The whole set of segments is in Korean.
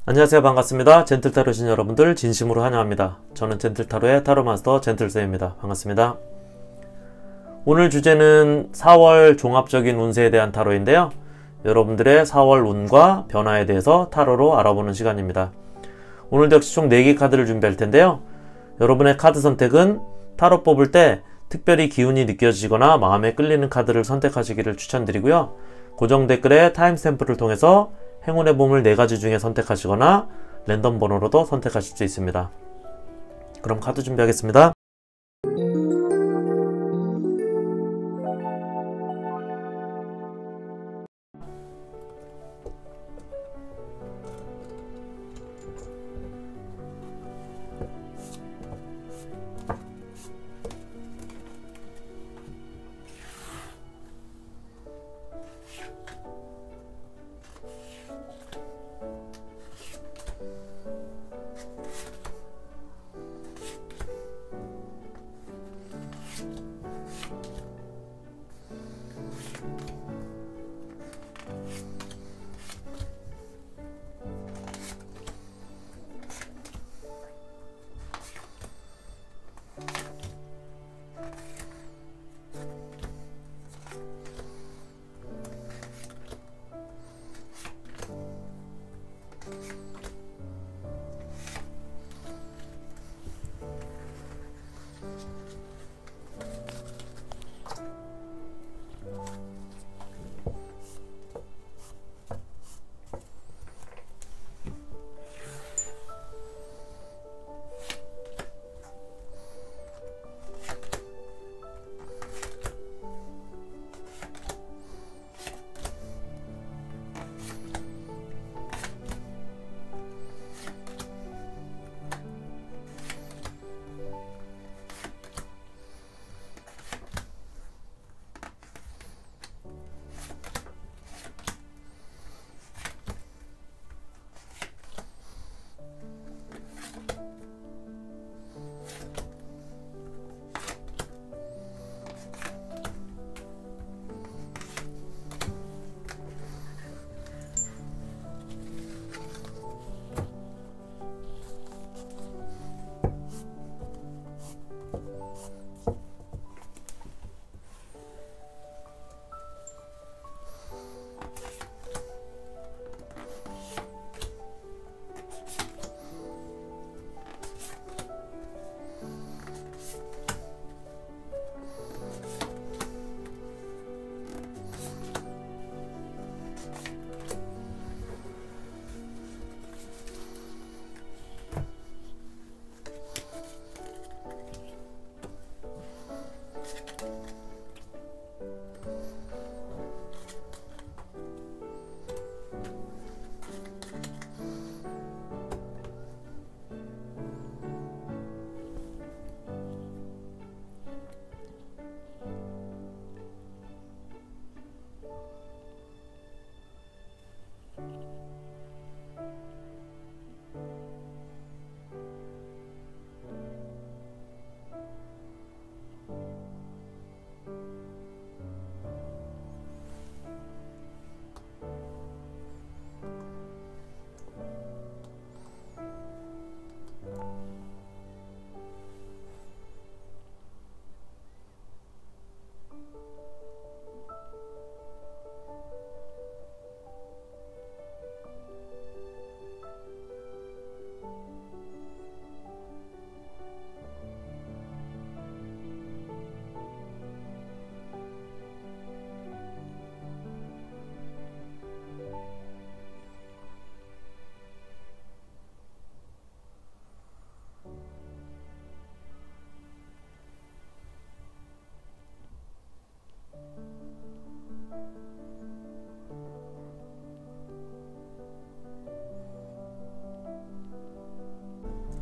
안녕하세요. 반갑습니다. 젠틀타로신 여러분들 진심으로 환영합니다. 저는 젠틀타로의 타로마스터 젠틀쌤입니다. 반갑습니다. 오늘 주제는 4월 종합적인 운세에 대한 타로인데요. 여러분들의 4월 운과 변화에 대해서 타로로 알아보는 시간입니다. 오늘도 역시 총 4개 카드를 준비할 텐데요. 여러분의 카드 선택은 타로 뽑을 때 특별히 기운이 느껴지거나 마음에 끌리는 카드를 선택하시기를 추천드리고요. 고정 댓글에 타임스탬프를 통해서 행운의 보물 4가지 중에 선택하시거나 랜덤 번호로도 선택하실 수 있습니다. 그럼 카드 준비하겠습니다.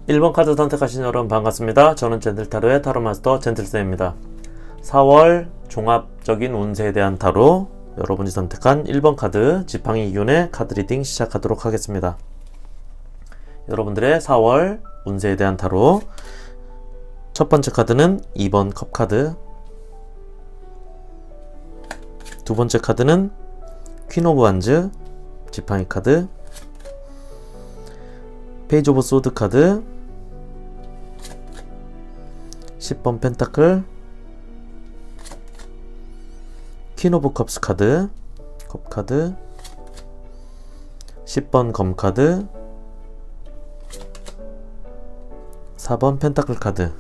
(1번) 카드 선택하신 여러분 반갑습니다. 저는 젠틀타로의 타로마스터 젠틀쌤입니다. 4월 종합적인 운세에 대한 타로, 여러분이 선택한 1번 카드 지팡이 기운의 카드 리딩 시작하도록 하겠습니다. 여러분들의 4월 운세에 대한 타로, 첫 번째 카드는 2번 컵 카드, 두 번째 카드는 퀸 오브 완즈 지팡이 카드, 페이지 오브 소드 카드, 10번 펜타클, 퀸 오브 컵스 카드, 컵 카드, 10번 검 카드, 4번 펜타클 카드.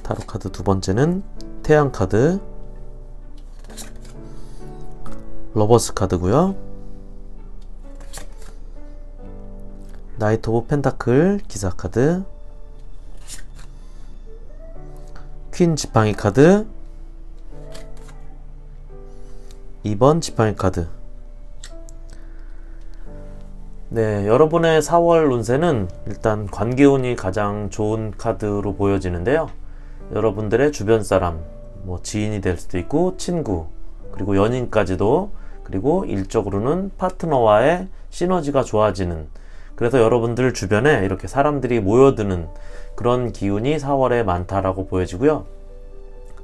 타로 카드 두 번째는 태양 카드, 러버스 카드고요. 나이트 오브 펜타클 기사 카드, 퀸 지팡이 카드, 2번 지팡이 카드. 네, 여러분의 4월 운세는 일단 관계운이 가장 좋은 카드로 보여지는데요. 여러분들의 주변 사람, 뭐 지인이 될 수도 있고 친구, 그리고 연인까지도, 그리고 일적으로는 파트너와의 시너지가 좋아지는, 그래서 여러분들 주변에 이렇게 사람들이 모여드는 그런 기운이 4월에 많다라고 보여지고요.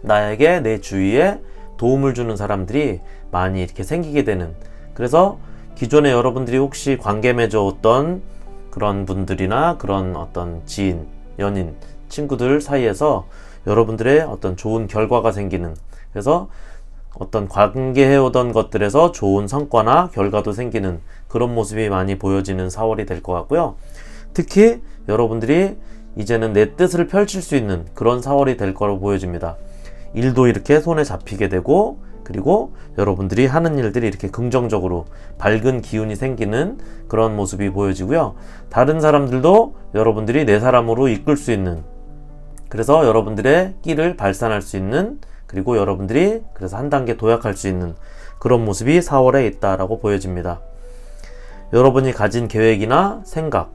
나에게 내 주위에 도움을 주는 사람들이 많이 이렇게 생기게 되는, 그래서 기존에 여러분들이 혹시 관계 맺어왔던 그런 분들이나 그런 어떤 지인, 연인, 친구들 사이에서 여러분들의 어떤 좋은 결과가 생기는, 그래서 어떤 관계해오던 것들에서 좋은 성과나 결과도 생기는 그런 모습이 많이 보여지는 4월이 될 것 같고요. 특히 여러분들이 이제는 내 뜻을 펼칠 수 있는 그런 4월이 될 거로 보여집니다. 일도 이렇게 손에 잡히게 되고, 그리고 여러분들이 하는 일들이 이렇게 긍정적으로 밝은 기운이 생기는 그런 모습이 보여지고요. 다른 사람들도 여러분들이 내 사람으로 이끌 수 있는, 그래서 여러분들의 끼를 발산할 수 있는, 그리고 여러분들이 그래서 한 단계 도약할 수 있는 그런 모습이 4월에 있다라고 보여집니다. 여러분이 가진 계획이나 생각,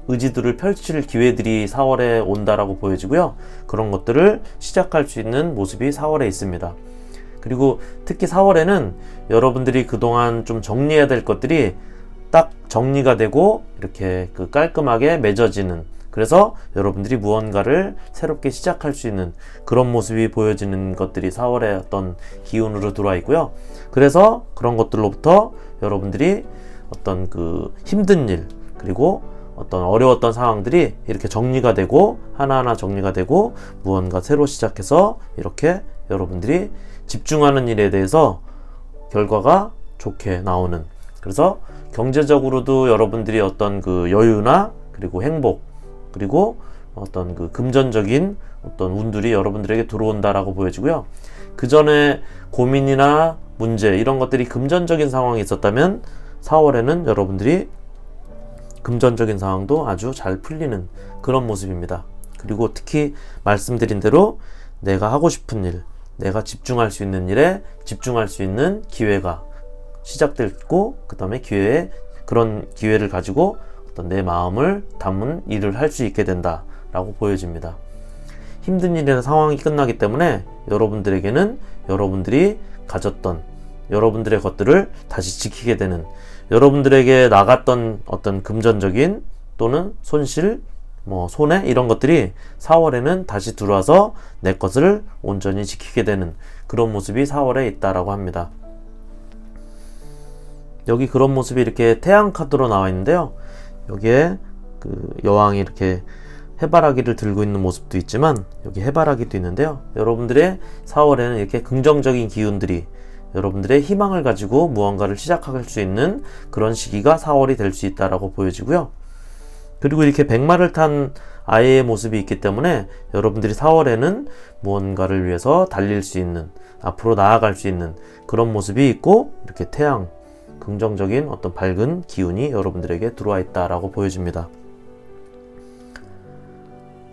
의지들을 펼칠 기회들이 4월에 온다라고 보여지고요. 그런 것들을 시작할 수 있는 모습이 4월에 있습니다. 그리고 특히 4월에는 여러분들이 그동안 좀 정리해야 될 것들이 딱 정리가 되고 이렇게 깔끔하게 맺어지는, 그래서 여러분들이 무언가를 새롭게 시작할 수 있는 그런 모습이 보여지는 것들이 4월의 어떤 기운으로 들어와 있고요. 그래서 그런 것들로부터 여러분들이 어떤 힘든 일, 그리고 어떤 어려웠던 상황들이 이렇게 정리가 되고 하나하나 정리가 되고 무언가 새로 시작해서 이렇게 여러분들이 집중하는 일에 대해서 결과가 좋게 나오는, 그래서 경제적으로도 여러분들이 어떤 여유나 그리고 행복, 그리고 어떤 금전적인 어떤 운들이 여러분들에게 들어온다라고 보여지고요. 그 전에 고민이나 문제 이런 것들이 금전적인 상황이 있었다면 4월에는 여러분들이 금전적인 상황도 아주 잘 풀리는 그런 모습입니다. 그리고 특히 말씀드린 대로 내가 하고 싶은 일, 내가 집중할 수 있는 일에 집중할 수 있는 기회가 시작됐고, 그 다음에 그런 기회를 가지고 어떤 내 마음을 담은 일을 할 수 있게 된다 라고 보여집니다. 힘든 일이나 상황이 끝나기 때문에 여러분들에게는 여러분들이 가졌던 여러분들의 것들을 다시 지키게 되는, 여러분들에게 나갔던 어떤 금전적인 또는 손실, 손해 이런 것들이 4월에는 다시 들어와서 내 것을 온전히 지키게 되는 그런 모습이 4월에 있다라고 합니다. 여기 그런 모습이 이렇게 태양 카드로 나와 있는데요. 여기에 여왕이 이렇게 해바라기를 들고 있는 모습도 있지만 여기 해바라기도 있는데요. 여러분들의 4월에는 이렇게 긍정적인 기운들이 여러분들의 희망을 가지고 무언가를 시작할 수 있는 그런 시기가 4월이 될 수 있다라고 보여지고요. 그리고 이렇게 백마를 탄 아이의 모습이 있기 때문에 여러분들이 4월에는 무언가를 위해서 달릴 수 있는, 앞으로 나아갈 수 있는 그런 모습이 있고, 이렇게 태양, 긍정적인 어떤 밝은 기운이 여러분들에게 들어와 있다라고 보여집니다.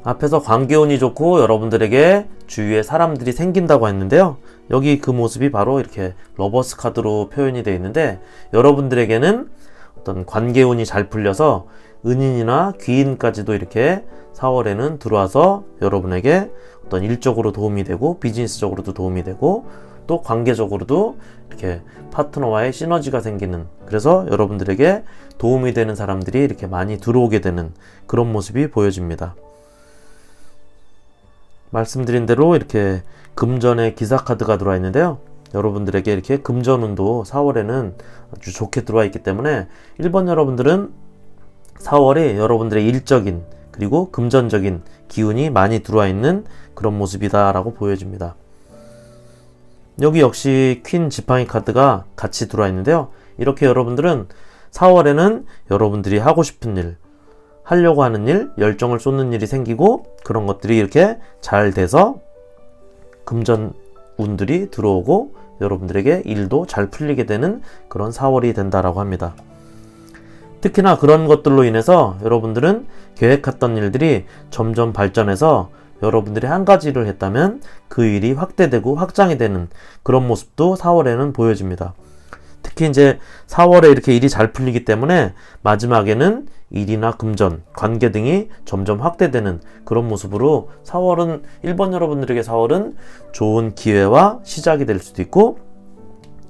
앞에서 관계운이 좋고 여러분들에게 주위에 사람들이 생긴다고 했는데요. 여기 그 모습이 바로 이렇게 러버스 카드로 표현이 되어 있는데, 여러분들에게는 어떤 관계운이 잘 풀려서 은인이나 귀인까지도 이렇게 4월에는 들어와서 여러분에게 어떤 일적으로 도움이 되고 비즈니스적으로도 도움이 되고 또 관계적으로도 이렇게 파트너와의 시너지가 생기는, 그래서 여러분들에게 도움이 되는 사람들이 이렇게 많이 들어오게 되는 그런 모습이 보여집니다. 말씀드린 대로 이렇게 금전의 기사 카드가 들어와 있는데요. 여러분들에게 이렇게 금전운도 4월에는 아주 좋게 들어와 있기 때문에 1번 여러분들은 4월이 여러분들의 일적인 그리고 금전적인 기운이 많이 들어와 있는 그런 모습이다 라고 보여집니다. 여기 역시 퀸 지팡이 카드가 같이 들어와 있는데요. 이렇게 여러분들은 4월에는 여러분들이 하고 싶은 일, 하려고 하는 일, 열정을 쏟는 일이 생기고 그런 것들이 이렇게 잘 돼서 금전 운들이 들어오고 여러분들에게 일도 잘 풀리게 되는 그런 4월이 된다라고 합니다. 특히나 그런 것들로 인해서 여러분들은 계획했던 일들이 점점 발전해서 여러분들이 한 가지 일을 했다면 그 일이 확대되고 확장이 되는 그런 모습도 4월에는 보여집니다. 특히 이제 4월에 이렇게 일이 잘 풀리기 때문에 마지막에는 일이나 금전, 관계 등이 점점 확대되는 그런 모습으로 4월은, 1번 여러분들에게 4월은 좋은 기회와 시작이 될 수도 있고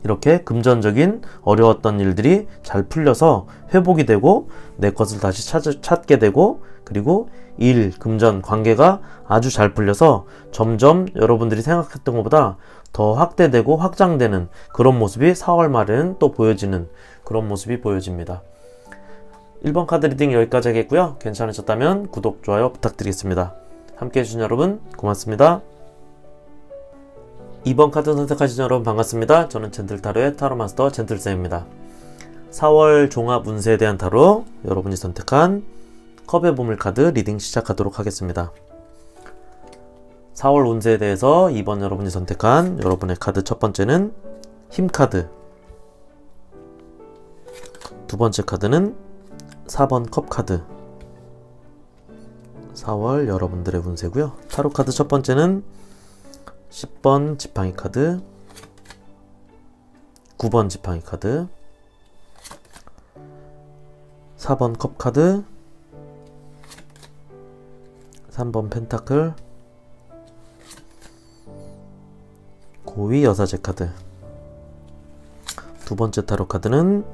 이렇게 금전적인 어려웠던 일들이 잘 풀려서 회복이 되고 내 것을 다시 찾게 되고 그리고 일, 금전, 관계가 아주 잘 풀려서 점점 여러분들이 생각했던 것보다 더 확대되고 확장되는 그런 모습이 4월 말에는 또 보여지는 그런 모습이 보여집니다. 1번 카드 리딩 여기까지 하겠고요. 괜찮으셨다면 구독, 좋아요 부탁드리겠습니다. 함께 해주신 여러분 고맙습니다. 2번 카드 선택하신 여러분 반갑습니다. 저는 젠틀타로의 타로마스터 젠틀쌤입니다. 4월 종합 운세에 대한 타로 여러분이 선택한 컵의 보물 카드 리딩 시작하도록 하겠습니다. 4월 운세에 대해서 2번 여러분이 선택한 여러분의 카드 첫 번째는 힘 카드, 두 번째 카드는 4번 컵 카드. 4월 여러분들의 운세고요. 타로 카드 첫 번째는 10번 지팡이 카드, 9번 지팡이 카드, 4번 컵 카드, 3번 펜타클, 고위 여사제 카드. 두 번째 타로 카드는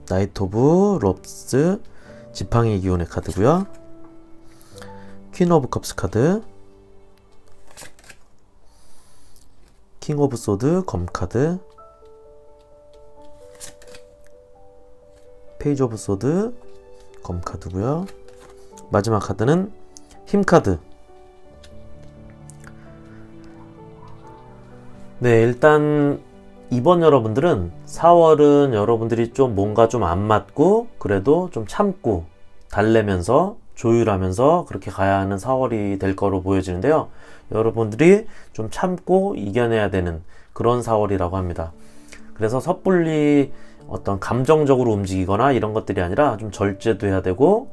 나이트 오브 롭스 지팡이 기운의 카드고요. 퀸 오브 컵스 카드, 킹 오브 소드 검 카드, 페이지 오브 소드 검 카드고요. 마지막 카드는 힘 카드. 네, 일단 이번 여러분들은 4월은 여러분들이 좀 뭔가 좀 안 맞고 그래도 좀 참고 달래면서 조율하면서 그렇게 가야 하는 4월이 될 거로 보여지는데요. 여러분들이 좀 참고 이겨내야 되는 그런 4월이라고 합니다. 그래서 섣불리 어떤 감정적으로 움직이거나 이런 것들이 아니라 좀 절제도 해야 되고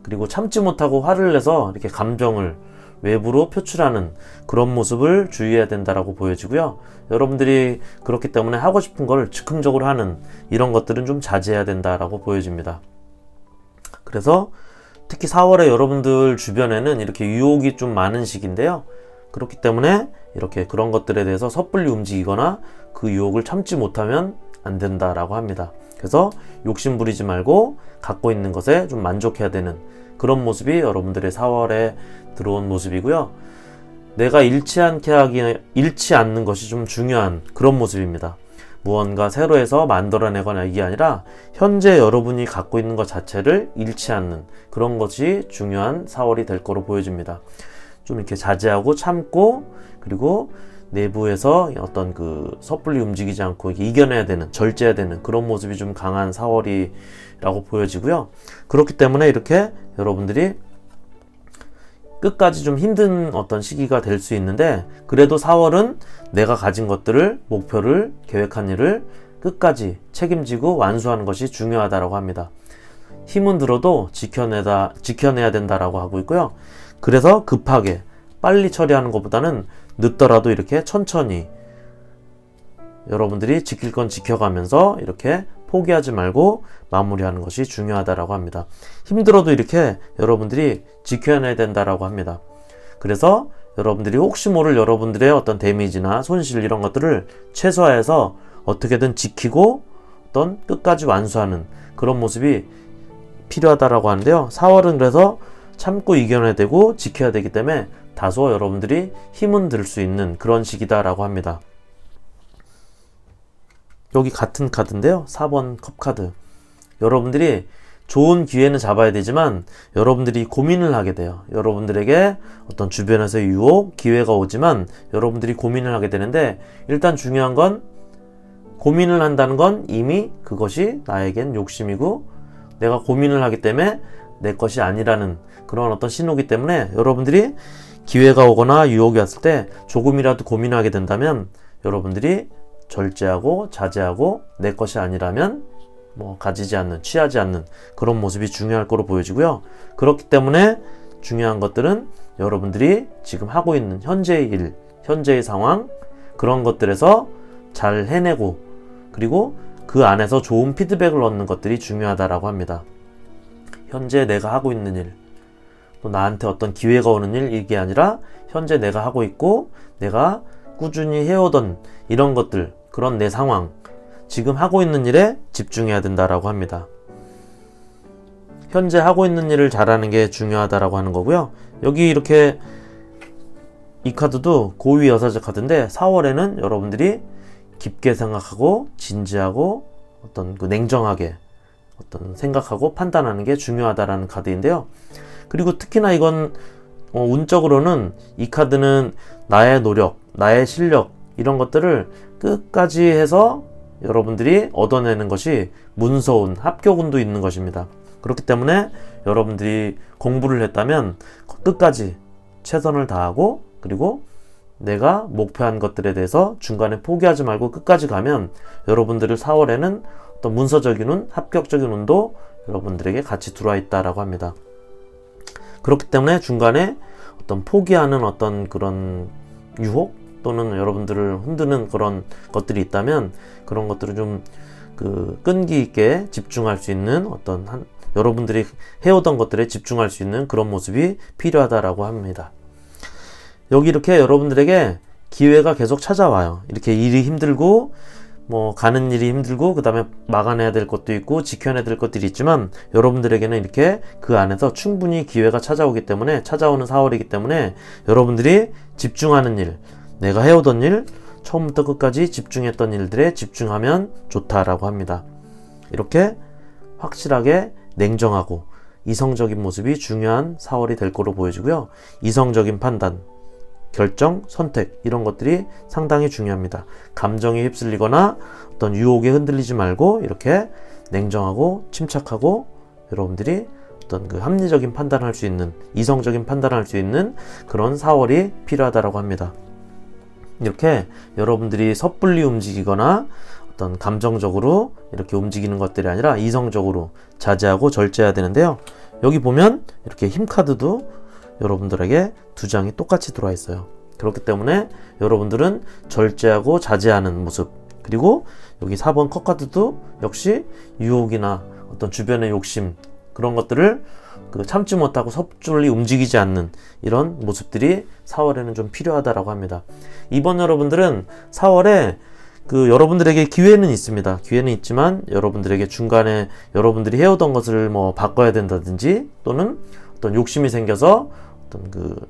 그리고 참지 못하고 화를 내서 이렇게 감정을 외부로 표출하는 그런 모습을 주의해야 된다라고 보여지고요. 여러분들이 그렇기 때문에 하고 싶은 걸 즉흥적으로 하는 이런 것들은 좀 자제해야 된다라고 보여집니다. 그래서 특히 4월에 여러분들 주변에는 이렇게 유혹이 좀 많은 시기인데요. 그렇기 때문에 이렇게 그런 것들에 대해서 섣불리 움직이거나 그 유혹을 참지 못하면 안 된다라고 합니다. 그래서 욕심 부리지 말고 갖고 있는 것에 좀 만족해야 되는 그런 모습이 여러분들의 4월에 들어온 모습이고요. 내가 잃지 않는 것이 좀 중요한 그런 모습입니다. 무언가 새로 해서 만들어내거나 이게 아니라 현재 여러분이 갖고 있는 것 자체를 잃지 않는 그런 것이 중요한 4월이 될 거로 보여집니다. 좀 이렇게 자제하고 참고 그리고 내부에서 어떤 그 섣불리 움직이지 않고 이겨내야 되는, 절제해야 되는 그런 모습이 좀 강한 4월이라고 보여지고요. 그렇기 때문에 이렇게 여러분들이 끝까지 좀 힘든 어떤 시기가 될 수 있는데 그래도 4월은 내가 가진 것들을, 목표를, 계획한 일을 끝까지 책임지고 완수하는 것이 중요하다고 합니다. 힘은 들어도 지켜내야 된다라고 하고 있고요. 그래서 급하게 빨리 처리하는 것보다는 늦더라도 이렇게 천천히 여러분들이 지킬 건 지켜가면서 이렇게 포기하지 말고 마무리하는 것이 중요하다라고 합니다. 힘들어도 이렇게 여러분들이 지켜내야 된다라고 합니다. 그래서 여러분들이 혹시 모를 여러분들의 어떤 데미지나 손실 이런 것들을 최소화해서 어떻게든 지키고 어떤 끝까지 완수하는 그런 모습이 필요하다라고 하는데요. 4월은 그래서 참고 이겨내야 되고 지켜야 되기 때문에 다소 여러분들이 힘은 들 수 있는 그런 시기다라고 합니다. 여기 같은 카드인데요. 4번 컵 카드. 여러분들이 좋은 기회는 잡아야 되지만 여러분들이 고민을 하게 돼요. 여러분들에게 어떤 주변에서 유혹, 기회가 오지만 여러분들이 고민을 하게 되는데, 일단 중요한 건 고민을 한다는 건 이미 그것이 나에겐 욕심이고 내가 고민을 하기 때문에 내 것이 아니라는 그런 어떤 신호기 때문에, 여러분들이 기회가 오거나 유혹이 왔을 때 조금이라도 고민하게 된다면 여러분들이 절제하고 자제하고 내 것이 아니라면 가지지 않는, 취하지 않는 그런 모습이 중요할 거로 보여지고요. 그렇기 때문에 중요한 것들은 여러분들이 지금 하고 있는 현재의 일, 현재의 상황, 그런 것들에서 잘 해내고, 그리고 그 안에서 좋은 피드백을 얻는 것들이 중요하다라고 합니다. 현재 내가 하고 있는 일, 또 나한테 어떤 기회가 오는 일, 이게 아니라 현재 내가 하고 있고 내가 꾸준히 해오던 이런 것들, 그런 내 상황, 지금 하고 있는 일에 집중해야 된다라고 합니다. 현재 하고 있는 일을 잘하는 게 중요하다라고 하는 거고요. 여기 이렇게 이 카드도 고위 여사제 카드인데, 4월에는 여러분들이 깊게 생각하고 진지하고 어떤 냉정하게 어떤 생각하고 판단하는 게 중요하다라는 카드인데요. 그리고 특히나 이건 운적으로는 이 카드는 나의 노력, 나의 실력, 이런 것들을 끝까지 해서 여러분들이 얻어내는 것이 문서운, 합격운도 있는 것입니다. 그렇기 때문에 여러분들이 공부를 했다면 끝까지 최선을 다하고, 그리고 내가 목표한 것들에 대해서 중간에 포기하지 말고 끝까지 가면 여러분들을 4월에는 어떤 문서적인 운, 합격적인 운도 여러분들에게 같이 들어와 있다라고 합니다. 그렇기 때문에 중간에 어떤 포기하는 어떤 그런 유혹 또는 여러분들을 흔드는 그런 것들이 있다면 그런 것들을 좀 끈기 있게 집중할 수 있는 어떤 여러분들이 해오던 것들에 집중할 수 있는 그런 모습이 필요하다라고 합니다. 여기 이렇게 여러분들에게 기회가 계속 찾아와요. 이렇게 일이 힘들고 가는 일이 힘들고 그 다음에 막아내야 될 것도 있고 지켜내야 될 것들이 있지만, 여러분들에게는 이렇게 그 안에서 충분히 기회가 찾아오기 때문에, 찾아오는 4월이기 때문에 여러분들이 집중하는 일, 내가 해오던 일, 처음부터 끝까지 집중했던 일들에 집중하면 좋다라고 합니다. 이렇게 확실하게 냉정하고 이성적인 모습이 중요한 4월이 될 거로 보여지고요. 이성적인 판단, 결정, 선택, 이런 것들이 상당히 중요합니다. 감정에 휩쓸리거나 어떤 유혹에 흔들리지 말고 이렇게 냉정하고 침착하고 여러분들이 어떤 합리적인 판단을 할 수 있는, 이성적인 판단을 할 수 있는 그런 4월이 필요하다고 합니다. 이렇게 여러분들이 섣불리 움직이거나 어떤 감정적으로 이렇게 움직이는 것들이 아니라 이성적으로 자제하고 절제해야 되는데요. 여기 보면 이렇게 힘 카드도 여러분들에게 두 장이 똑같이 들어와 있어요. 그렇기 때문에 여러분들은 절제하고 자제하는 모습, 그리고 여기 4번 컵 카드도 역시 유혹이나 어떤 주변의 욕심, 그런 것들을 참지 못하고 섣불리 움직이지 않는 이런 모습들이 4월에는 좀 필요하다라고 합니다. 이번 여러분들은 4월에 여러분들에게 기회는 있습니다. 기회는 있지만 여러분들에게 중간에 여러분들이 해오던 것을 바꿔야 된다든지, 또는 어떤 욕심이 생겨서 어떤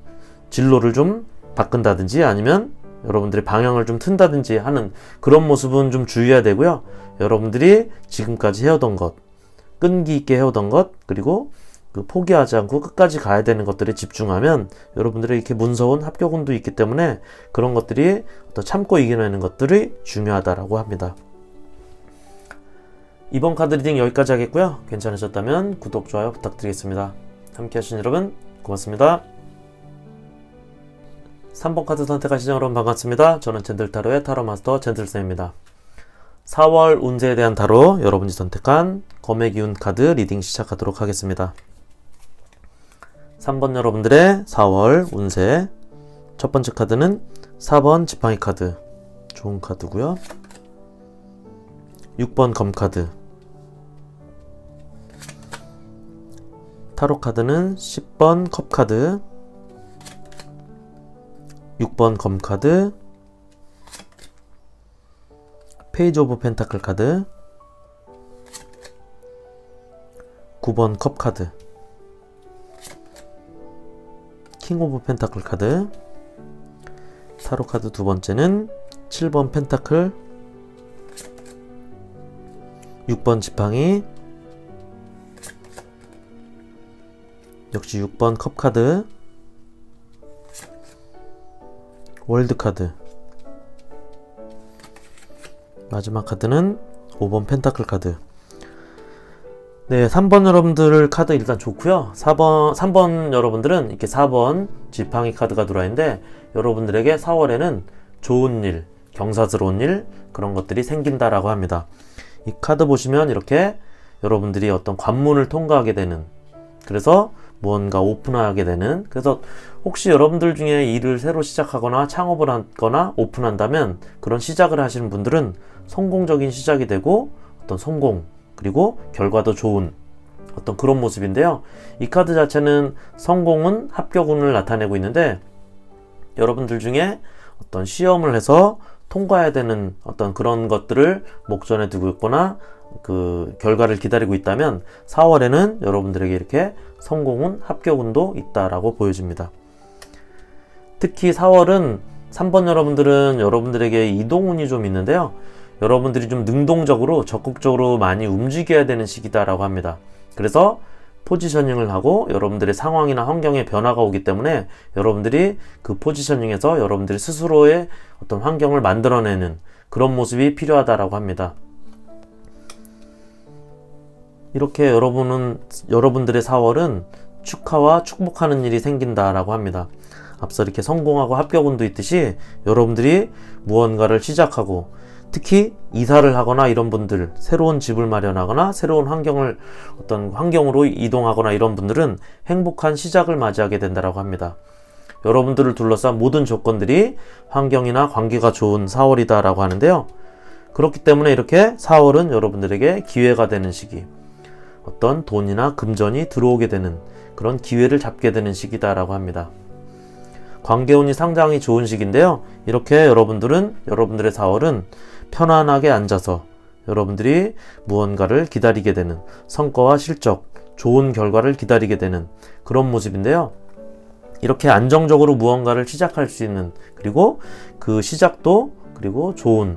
진로를 좀 바꾼다든지, 아니면 여러분들의 방향을 좀 튼다든지 하는 그런 모습은 좀 주의해야 되고요. 여러분들이 지금까지 해오던 것, 끈기 있게 해오던 것, 그리고 포기하지 않고 끝까지 가야 되는 것들에 집중하면 여러분들의 이렇게 문서운 합격운도 있기 때문에 그런 것들이 어떤 참고 이겨내는 것들이 중요하다라고 합니다. 이번 카드 리딩 여기까지 하겠고요. 괜찮으셨다면 구독, 좋아요 부탁드리겠습니다. 함께 하신 여러분 고맙습니다. 3번 카드 선택하신 여러분 반갑습니다. 저는 젠틀타로의 타로마스터 젠틀쌤입니다. 4월 운세에 대한 타로, 여러분이 선택한 검의 기운 카드 리딩 시작하도록 하겠습니다. 3번 여러분들의 4월 운세, 첫 번째 카드는 4번 지팡이 카드, 좋은 카드고요. 6번 검 카드, 타로 카드는 10번 컵 카드, 6번 검 카드, 페이지 오브 펜타클 카드, 9번 컵 카드, 킹 오브 펜타클 카드, 타로 카드 두 번째는 7번 펜타클, 6번 지팡이, 역시 6번 컵카드, 월드카드, 마지막 카드는 5번 펜타클 카드. 네, 3번 여러분들 카드 일단 좋고요. 3번 여러분들은 이렇게 4번 지팡이 카드가 들어있는데, 여러분들에게 4월에는 좋은 일, 경사스러운 일, 그런 것들이 생긴다라고 합니다. 이 카드 보시면 이렇게 여러분들이 어떤 관문을 통과하게 되는, 그래서 무언가 오픈하게 되는, 그래서 혹시 여러분들 중에 일을 새로 시작하거나 창업을 하거나 오픈한다면, 그런 시작을 하시는 분들은 성공적인 시작이 되고 어떤 성공, 그리고 결과도 좋은 어떤 그런 모습인데요. 이 카드 자체는 성공은 합격운을 나타내고 있는데, 여러분들 중에 어떤 시험을 해서 통과해야 되는 어떤 그런 것들을 목전에 두고 있거나 그 결과를 기다리고 있다면, 4월에는 여러분들에게 이렇게 성공운, 합격운도 있다라고 보여집니다. 특히 4월은 3번 여러분들은 여러분들에게 이동운이 좀 있는데요. 여러분들이 좀 능동적으로 적극적으로 많이 움직여야 되는 시기다라고 합니다. 그래서 포지셔닝을 하고 여러분들의 상황이나 환경에 변화가 오기 때문에 여러분들이 그 포지셔닝에서 여러분들이 스스로의 어떤 환경을 만들어내는 그런 모습이 필요하다라고 합니다. 이렇게 여러분들의 4월은 축하와 축복하는 일이 생긴다라고 합니다. 앞서 이렇게 성공하고 합격운도 있듯이 여러분들이 무언가를 시작하고, 특히 이사를 하거나 이런 분들, 새로운 집을 마련하거나 새로운 어떤 환경으로 이동하거나 이런 분들은 행복한 시작을 맞이하게 된다라고 합니다. 여러분들을 둘러싼 모든 조건들이 환경이나 관계가 좋은 4월이다라고 하는데요. 그렇기 때문에 이렇게 4월은 여러분들에게 기회가 되는 시기, 어떤 돈이나 금전이 들어오게 되는 그런 기회를 잡게 되는 시기다라고 합니다. 관계운이 상당히 좋은 시기인데요. 이렇게 여러분들의 4월은 편안하게 앉아서 여러분들이 무언가를 기다리게 되는, 성과와 실적, 좋은 결과를 기다리게 되는 그런 모습인데요. 이렇게 안정적으로 무언가를 시작할 수 있는, 그리고 그 시작도, 그리고 좋은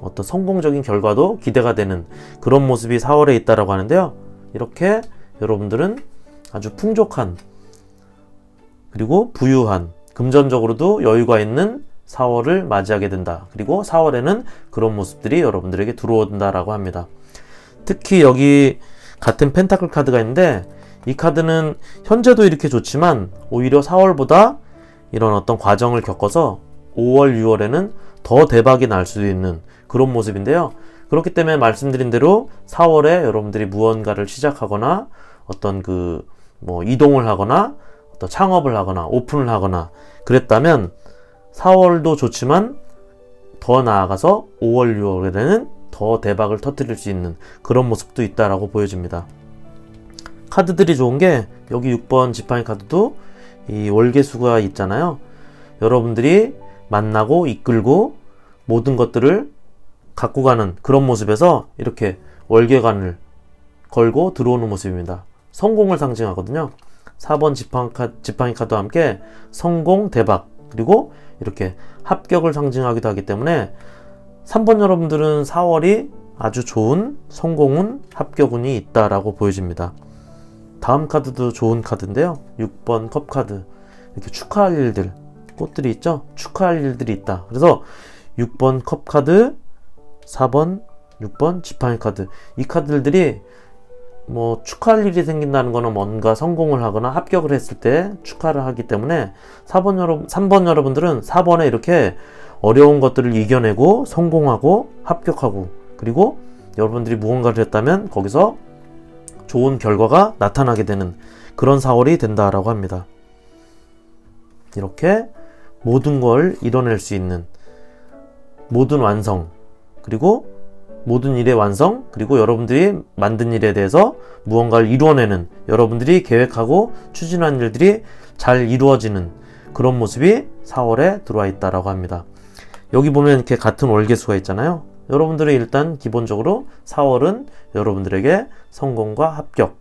어떤 성공적인 결과도 기대가 되는 그런 모습이 4월에 있다라고 하는데요. 이렇게 여러분들은 아주 풍족한, 그리고 부유한, 금전적으로도 여유가 있는 4월을 맞이하게 된다. 그리고 4월에는 그런 모습들이 여러분들에게 들어온다라고 합니다. 특히 여기 같은 펜타클 카드가 있는데, 이 카드는 현재도 이렇게 좋지만 오히려 4월보다 이런 어떤 과정을 겪어서 5월, 6월에는 더 대박이 날 수도 있는 그런 모습인데요. 그렇기 때문에 말씀드린 대로 4월에 여러분들이 무언가를 시작하거나 어떤 이동을 하거나 어떤 창업을 하거나 오픈을 하거나 그랬다면 4월도 좋지만 더 나아가서 5월, 6월에는 더 대박을 터뜨릴 수 있는 그런 모습도 있다라고 보여집니다. 카드들이 좋은 게, 여기 6번 지팡이 카드도 이 월계수가 있잖아요. 여러분들이 만나고 이끌고 모든 것들을 갖고 가는 그런 모습에서 이렇게 월계관을 걸고 들어오는 모습입니다. 성공을 상징하거든요. 4번 지팡이 카드와 함께 성공, 대박, 그리고 이렇게 합격을 상징하기도 하기 때문에 3번 여러분들은 4월이 아주 좋은 성공운, 합격운이 있다라고 보여집니다. 다음 카드도 좋은 카드인데요. 6번 컵 카드. 이렇게 축하할 일들, 꽃들이 있죠? 축하할 일들이 있다. 그래서 6번 컵 카드, 4번, 6번 지팡이 카드. 이 카드들이 축하할 일이 생긴다는 거는 뭔가 성공을 하거나 합격을 했을 때 축하를 하기 때문에 3번 여러분들은 4번에 이렇게 어려운 것들을 이겨내고 성공하고 합격하고, 그리고 여러분들이 무언가를 했다면 거기서 좋은 결과가 나타나게 되는 그런 4월이 된다라고 합니다. 이렇게 모든 걸 이뤄낼 수 있는, 모든 완성, 그리고 모든 일의 완성, 그리고 여러분들이 만든 일에 대해서 무언가를 이루어내는, 여러분들이 계획하고 추진한 일들이 잘 이루어지는 그런 모습이 4월에 들어와 있다라고 합니다. 여기 보면 이렇게 같은 월계수가 있잖아요. 여러분들이 일단 기본적으로 4월은 여러분들에게 성공과 합격,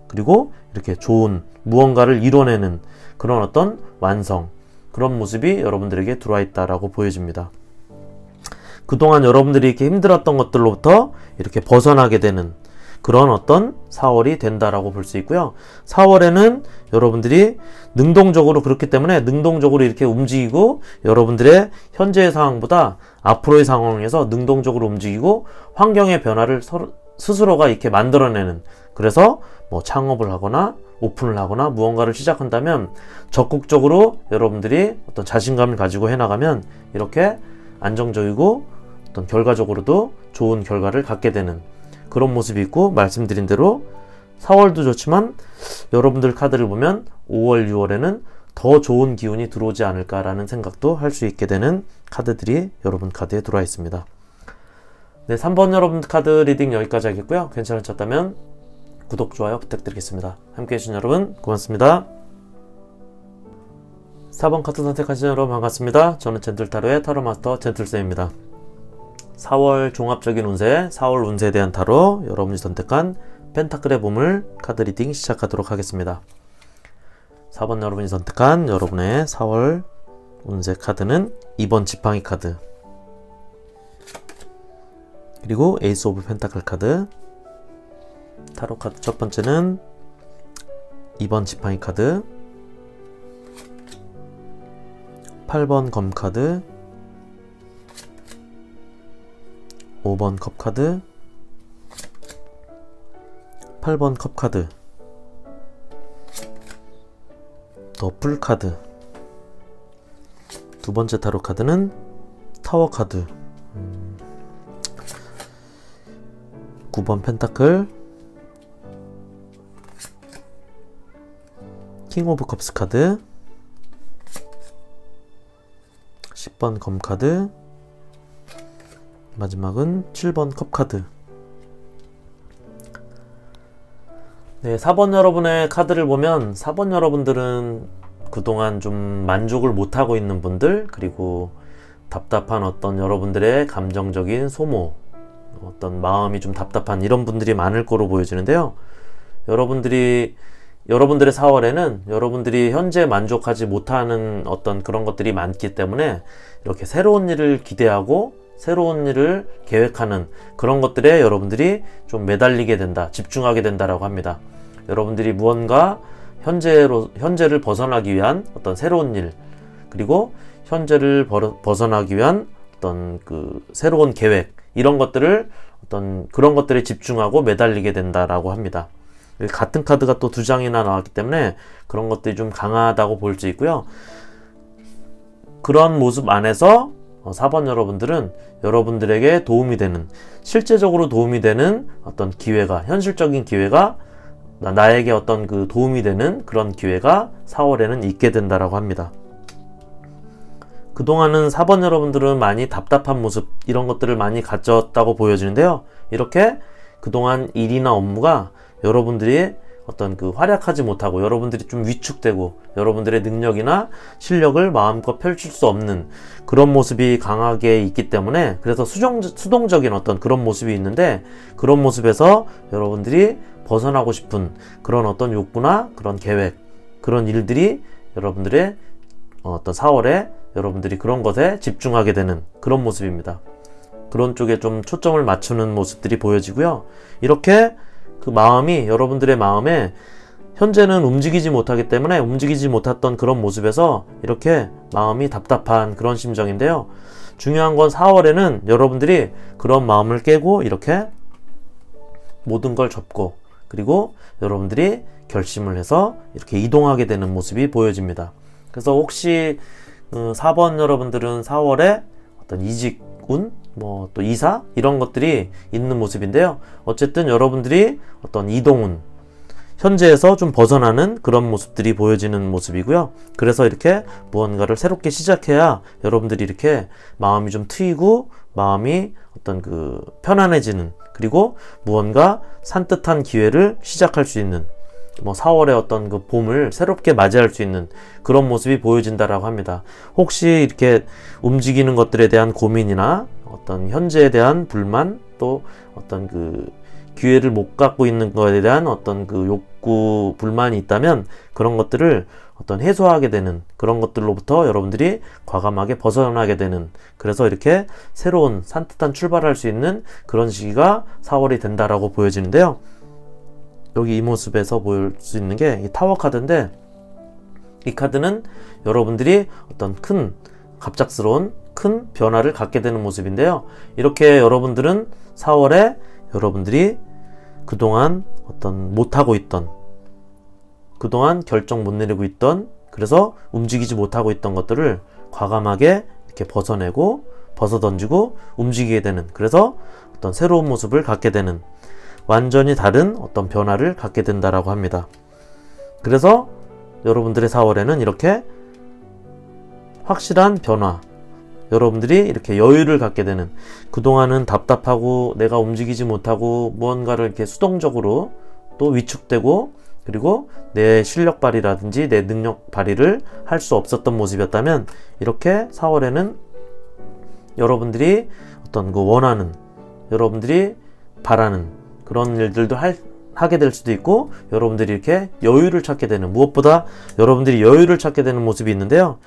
그리고 이렇게 좋은 무언가를 이뤄내는 그런 어떤 완성, 그런 모습이 여러분들에게 들어와 있다라고 보여집니다. 그동안 여러분들이 이렇게 힘들었던 것들로부터 이렇게 벗어나게 되는 그런 어떤 4월이 된다라고 볼 수 있고요. 4월에는 여러분들이 능동적으로, 그렇기 때문에 능동적으로 이렇게 움직이고 여러분들의 현재의 상황보다 앞으로의 상황에서 능동적으로 움직이고 환경의 변화를 스스로가 이렇게 만들어내는, 그래서 뭐 창업을 하거나 오픈을 하거나 무언가를 시작한다면 적극적으로 여러분들이 어떤 자신감을 가지고 해나가면 이렇게 안정적이고 어떤 결과적으로도 좋은 결과를 갖게 되는 그런 모습이 있고, 말씀드린 대로 4월도 좋지만 여러분들 카드를 보면 5월, 6월에는 더 좋은 기운이 들어오지 않을까라는 생각도 할 수 있게 되는 카드들이 여러분 카드에 들어와 있습니다. 네, 3번 여러분 카드 리딩 여기까지 하겠고요. 괜찮으셨다면 구독, 좋아요 부탁드리겠습니다. 함께 해주신 여러분 고맙습니다. 4번 카드 선택하신 여러분 반갑습니다. 저는 젠틀타로의 타로마스터 젠틀쌤입니다. 4월 종합적인 운세, 4월 운세에 대한 타로, 여러분이 선택한 펜타클의 보물 카드 리딩 시작하도록 하겠습니다. 4번 여러분이 선택한 여러분의 4월 운세 카드는 2번 지팡이 카드, 그리고 에이스 오브 펜타클 카드. 타로 카드 첫 번째는 2번 지팡이 카드, 8번 검 카드, 5번 컵 카드, 8번 컵 카드, 더풀 카드. 두 번째 타로 카드는 타워 카드, 9번 펜타클, 킹 오브 컵스 카드, 10번 검 카드, 마지막은 7번 컵 카드. 네, 4번 여러분의 카드를 보면 4번 여러분들은 그동안 좀 만족을 못하고 있는 분들, 그리고 답답한 어떤 여러분들의 감정적인 소모, 어떤 마음이 좀 답답한 이런 분들이 많을 거로 보여지는데요. 여러분들의 4월에는 여러분들이 현재 만족하지 못하는 어떤 그런 것들이 많기 때문에 이렇게 새로운 일을 기대하고 새로운 일을 계획하는 그런 것들에 여러분들이 좀 매달리게 된다, 집중하게 된다라고 합니다. 여러분들이 무언가 현재를 벗어나기 위한 어떤 새로운 일, 그리고 현재를 벗어나기 위한 어떤 그 새로운 계획, 이런 것들을 어떤 그런 것들에 집중하고 매달리게 된다라고 합니다. 같은 카드가 또 두 장이나 나왔기 때문에 그런 것들이 좀 강하다고 볼 수 있고요. 그런 모습 안에서 4번 여러분들은 여러분들에게 도움이 되는, 실제적으로 도움이 되는 어떤 기회가, 현실적인 기회가, 나에게 어떤 그 도움이 되는 그런 기회가 4월에는 있게 된다라고 합니다. 그동안은 4번 여러분들은 많이 답답한 모습, 이런 것들을 많이 가졌다고 보여지는데요. 이렇게 그동안 일이나 업무가 여러분들이 어떤 그 활약하지 못하고 여러분들이 좀 위축되고 여러분들의 능력이나 실력을 마음껏 펼칠 수 없는 그런 모습이 강하게 있기 때문에, 그래서 수동적인 어떤 그런 모습이 있는데, 그런 모습에서 여러분들이 벗어나고 싶은 그런 어떤 욕구나 그런 계획, 그런 일들이 여러분들의 어떤 4월에 여러분들이 그런 것에 집중하게 되는 그런 모습입니다. 그런 쪽에 좀 초점을 맞추는 모습들이 보여지고요. 이렇게 그 마음이, 여러분들의 마음에 현재는 움직이지 못하기 때문에 움직이지 못했던 그런 모습에서 이렇게 마음이 답답한 그런 심정인데요. 중요한 건 4월에는 여러분들이 그런 마음을 깨고 이렇게 모든 걸 접고, 그리고 여러분들이 결심을 해서 이렇게 이동하게 되는 모습이 보여집니다. 그래서 혹시 4번 여러분들은 4월에 어떤 이직운, 뭐 또 이사, 이런 것들이 있는 모습인데요. 어쨌든 여러분들이 어떤 이동운, 현재에서 좀 벗어나는 그런 모습들이 보여지는 모습이고요. 그래서 이렇게 무언가를 새롭게 시작해야 여러분들이 이렇게 마음이 좀 트이고 마음이 어떤 그 편안해지는, 그리고 무언가 산뜻한 기회를 시작할 수 있는, 뭐 4월의 어떤 그 봄을 새롭게 맞이할 수 있는 그런 모습이 보여진다라고 합니다. 혹시 이렇게 움직이는 것들에 대한 고민이나 어떤 현재에 대한 불만, 또 어떤 그 기회를 못 갖고 있는 것에 대한 어떤 그 욕구, 불만이 있다면 그런 것들을 어떤 해소하게 되는 그런 것들로부터 여러분들이 과감하게 벗어나게 되는, 그래서 이렇게 새로운 산뜻한 출발할 수 있는 그런 시기가 4월이 된다라고 보여지는데요. 여기 이 모습에서 볼 수 있는 게 이 타워 카드인데, 이 카드는 여러분들이 어떤 갑작스러운 큰 변화를 갖게 되는 모습인데요. 이렇게 여러분들은 4월에 여러분들이 그동안 어떤 못하고 있던, 그동안 결정 못 내리고 있던, 그래서 움직이지 못하고 있던 것들을 과감하게 이렇게 벗어내고 벗어던지고 움직이게 되는, 그래서 어떤 새로운 모습을 갖게 되는, 완전히 다른 어떤 변화를 갖게 된다라고 합니다. 그래서 여러분들의 4월에는 이렇게 확실한 변화, 여러분들이 이렇게 여유를 갖게 되는, 그동안은 답답하고 내가 움직이지 못하고 무언가를 이렇게 수동적으로 또 위축되고, 그리고 내 실력 발휘라든지 내 능력 발휘를 할 수 없었던 모습이었다면, 이렇게 4월에는 여러분들이 어떤 그 원하는, 여러분들이 바라는 그런 일들도 하게 될 수도 있고, 여러분들이 이렇게 여유를 찾게 되는, 무엇보다 여러분들이 여유를 찾게 되는 모습이 있는데요.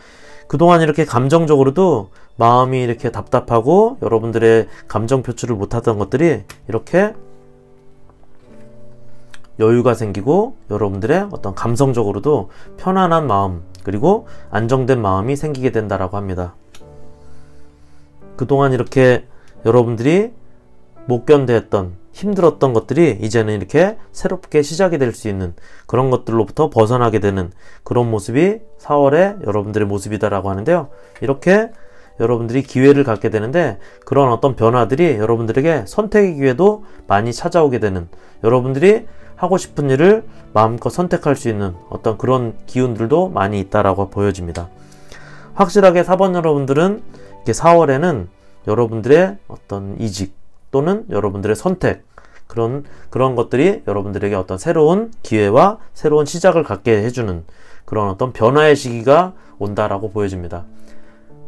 그동안 이렇게 감정적으로도 마음이 이렇게 답답하고 여러분들의 감정 표출을 못하던 것들이 이렇게 여유가 생기고, 여러분들의 어떤 감성적으로도 편안한 마음, 그리고 안정된 마음이 생기게 된다라고 합니다. 그동안 이렇게 여러분들이 못 견뎌했던, 힘들었던 것들이 이제는 이렇게 새롭게 시작이 될 수 있는 그런 것들로부터 벗어나게 되는 그런 모습이 4월에 여러분들의 모습이다라고 하는데요. 이렇게 여러분들이 기회를 갖게 되는데, 그런 어떤 변화들이 여러분들에게 선택의 기회도 많이 찾아오게 되는, 여러분들이 하고 싶은 일을 마음껏 선택할 수 있는 어떤 그런 기운들도 많이 있다라고 보여집니다. 확실하게 4번 여러분들은 이렇게 4월에는 여러분들의 어떤 이직 또는 여러분들의 선택, 그런 것들이 여러분들에게 어떤 새로운 기회와 새로운 시작을 갖게 해주는 그런 어떤 변화의 시기가 온다라고 보여집니다.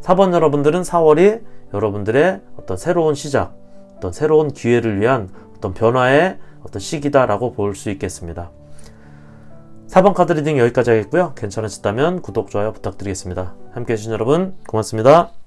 4번 여러분들은 4월이 여러분들의 어떤 새로운 시작, 어떤 새로운 기회를 위한 어떤 변화의 어떤 시기다라고 볼 수 있겠습니다. 4번 카드 리딩 여기까지 하겠고요. 괜찮으셨다면 구독, 좋아요 부탁드리겠습니다. 함께 해주신 여러분 고맙습니다.